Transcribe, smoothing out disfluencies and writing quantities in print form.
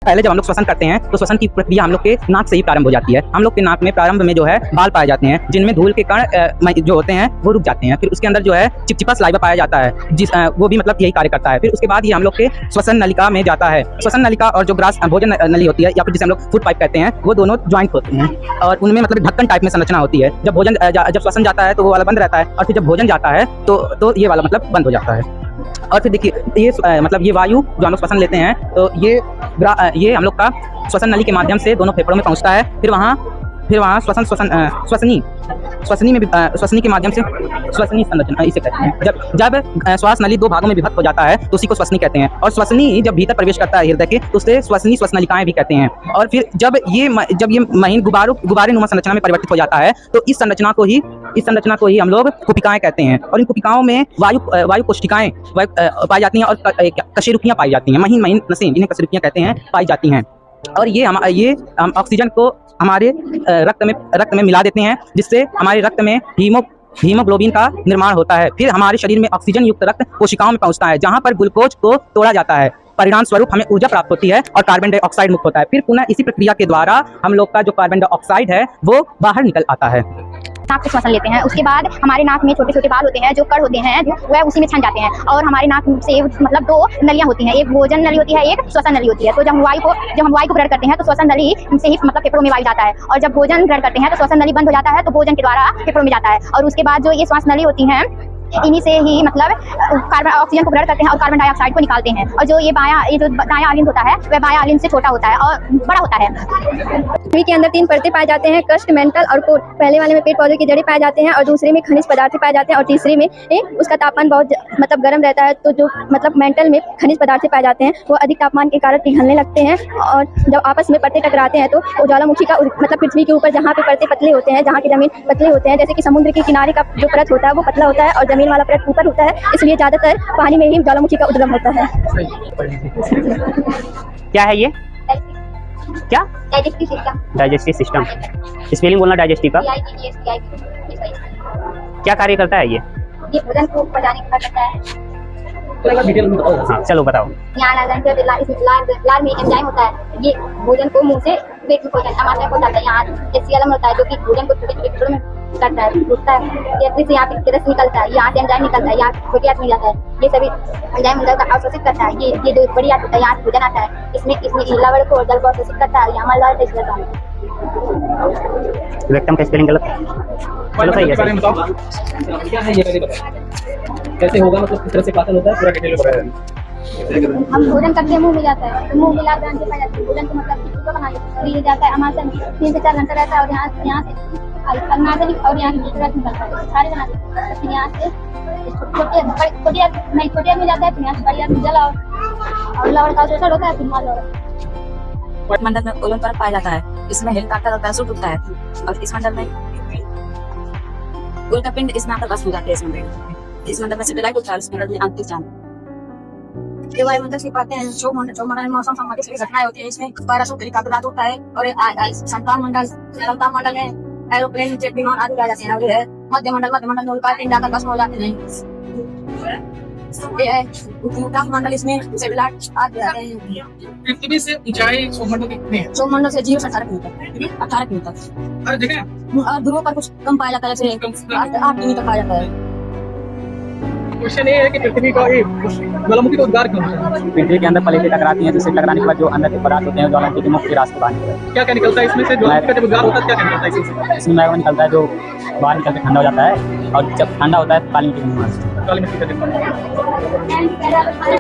पहले जब हम लोग श्वसन करते हैं तो श्वसन की प्रक्रिया हम लोग के नाक से ही प्रारंभ हो जाती है। हम लोग के नाक में प्रारंभ में जो है बाल पाए जाते हैं, जिनमें धूल के कण जो होते हैं वो रुक जाते हैं। फिर उसके अंदर जो है चिपचिपा सलाइवा पाया जाता है, वो भी मतलब यही कार्य करता है। फिर उसके बाद ये हम लोग के श्वसन नलिका में जाता है। श्वसन नलिका और जो ग्रास भोजन नली होती है या फिर जिसे हम लोग फूड पाइप कहते हैं, वो दोनों ज्वाइंट होते हैं और उनमें मतलब ढक्कन टाइप में संरचना होती है। जब भोजन जब श्वसन जाता है तो वो वाला बंद रहता है और फिर जब भोजन जाता है तो ये वाला मतलब बंद हो जाता है। और फिर देखिए ये मतलब ये वायु जो हम लोग श्वसन लेते हैं तो ये हम लोग का श्वसन नली के माध्यम से दोनों फेफड़ों में पहुंचता है। फिर वहाँ श्वसनी के माध्यम से श्वसनी संरचना इसे कहते हैं। जब श्वास नली दो भागों में विभक्त हो जाता है तो उसी को श्वसनी कहते हैं। और श्वसनी जब भीतर प्रवेश करता है हृदय के तो उसे श्वसनी श्वसनलिकाएं भी कहते हैं। और फिर जब ये महीन गुब्बारे नुमा संरचना में परिवर्तित हो जाता है तो इस संरचना को ही हम लोग कुपिकाएं कहते हैं। और इन कुपिकाओं में वायु कोशिकाएं पाई जाती हैं और कशेरुकियां पाई जाती हैं। महीन नसें जिन्हें कशेरुकियां कहते हैं पाई जाती हैं। और ये हम ऑक्सीजन को हमारे रक्त में मिला देते हैं, जिससे हमारे रक्त में हीमोग्लोबिन का निर्माण होता है। फिर हमारे शरीर में ऑक्सीजन युक्त रक्त कोशिकाओं में पहुंचता है, जहां पर ग्लूकोज को तोड़ा जाता है। परिणाम स्वरूप हमें ऊर्जा प्राप्त होती है और कार्बन डाइऑक्साइड मुक्त होता है। फिर पुनः इसी प्रक्रिया के द्वारा हम लोग का जो कार्बन डाइऑक्साइड है वो बाहर निकल आता है। नाक से श्वसन लेते हैं, उसके बाद हमारे नाक में छोटे छोटे बाल होते हैं जो कण होते हैं, वह उसी में छन जाते हैं। और हमारे नाक से मतलब दो नलियां होती हैं, एक भोजन नली होती है, एक श्वसन नली होती है। तो जब हम वायु को ग्रहण करते हैं तो श्वसन नली से ही मतलब फेफड़ों में वायु जाता है, और जब भोजन ग्रहण करते हैं तो श्वसन नली बंद हो जाता है तो भोजन के द्वारा फेफड़ों में जाता है। और उसके बाद जो ये श्वास नली होती हैं, इन्हीं से ही मतलब ऑक्सीजन को ग्रहण करते हैं और कार्बन डाइऑक्साइड को निकालते हैं। और जो ये जो दायां आलिंद होता है वह बायां आलिंद से छोटा होता है और बड़ा होता है। पृथ्वी के अंदर 3 परतें पाए जाते हैं, क्रस्ट, मेंटल और कोर। पहले वाले में पेड़ पौधे की जड़ें पाए जाते हैं और दूसरे में खनिज पदार्थ पाए जाते हैं और तीसरे में उसका तापमान बहुत मतलब गर्म रहता है। तो जो मतलब मेंटल में खनिज पदार्थ पाए जाते हैं वो अधिक तापमान के कारण पिघलने लगते हैं। और जब आपस में परतें टकराते हैं तो ज्वालामुखी का मतलब पृथ्वी के ऊपर जहाँ पे परतें पतले होते हैं, जहाँ की जमीन पतले होते हैं, जैसे कि समुद्र के किनारे का जो परत होता है वो पतला होता है और जमीन वाला परत ऊपर होता है, इसलिए ज्यादातर पानी में ही ज्वालामुखी का उद्गम होता है। क्या है ये? क्या? Digestive system. स्पेलिंग बोलना डाइजेस्टिव का। क्या कार्य करता है ये? भोजन को पचाने का करता है। हाँ चलो बताओ। यहाँ लार में एंजाइम होता है, ये भोजन को मुंह से पेट में टमाटर को जाता है। यहाँ एसियलम होता है जो कि भोजन को छोटे छोटे टुकड़ों में करता है, टूटता है। से यहाँ पे रस निकलता है, यहाँ से एंजाइम निकलता है, यहाँ छोटी आंत में जाता है। ये सभी एंजाइम अवशोषित करता है। ये जो बड़ी आंत होता है यहाँ से भोजन आता है, इसमें लवण को जल को अवशोषित करता है। यहाँ मलद्वार टेस्ट करता है। रेक्टम का स्पेलिंग गलत है। चलो सही है। क्या है ये पहले बताओ, कैसे होगा, मतलब किस तरह से पाचन होता है, पूरा डिटेल में बताया। हम भोजन करते हैं, मुंह में जाता है, तो मुंह में लाल पाई जाती है। भोजन को मतलब बना लेते हैं, जाता है हमारे 3 से 4 घंटा रहता है और यहाँ से और यहाँ से निकलता है, सारे बना देते हैं। फिर यहाँ से छोटी में जाता है, फिर यहाँ से बड़ी में जल और लवण का अवशोषण होता है, फिर माल मंडल में ओजोन परत पाया जाता है, इसमें हेलिकॉप्टर होता है, सूट उठता है। और इस मंडल में उल्का पिंड इस नाम पर बस हो जाते हैं। इस मंडल में सैटेलाइट होता है, इस मंडल में अंतरिक्ष यान। ये वायुमंडल से पाते हैं जो मंडल में मौसम संबंधी सभी घटनाएं होती है। इसमें पैराशूट हेलिकॉप्टर होता है और संतान मंडल में एरोप्लेन, जेट विमान आदि आ जाते हैं। और है मध्य मंडल में उल्का पिंड आकर बस हो जाते हैं। ये है उत्तम मंडल, इसमें सैटेलाइट आदि आते हैं। पृथ्वी से ऊंचाई सौरमंडल कितनी है? सौरमंडल से 0 से 18 किलोमीटर 18 किलोमीटर। हर जगह और ध्रुवों पर कुछ कम पाया जाता है, जैसे 8 किलोमीटर पाया जाता है। क्वेश्चन ये है कि पृथ्वी का ज्वालामुखी का उद्गार क्यों है? पृथ्वी के अंदर प्लेटें टकराती हैं, जिससे टकराने के बाद जो अंदर के पदार्थ होते हैं ज्वालामुखी के मुख के रास्ते बाहर निकलते हैं। क्या क्या निकलता है इसमें से? ज्वालामुखी का जब उद्गार होता है क्या निकलता है इसमें? इसमें मैग्मा निकलता है जो बाहर निकल के ठंडा हो जाता है, और जब ठंडा होता है तो काली मिट्टी काली मिट्टी का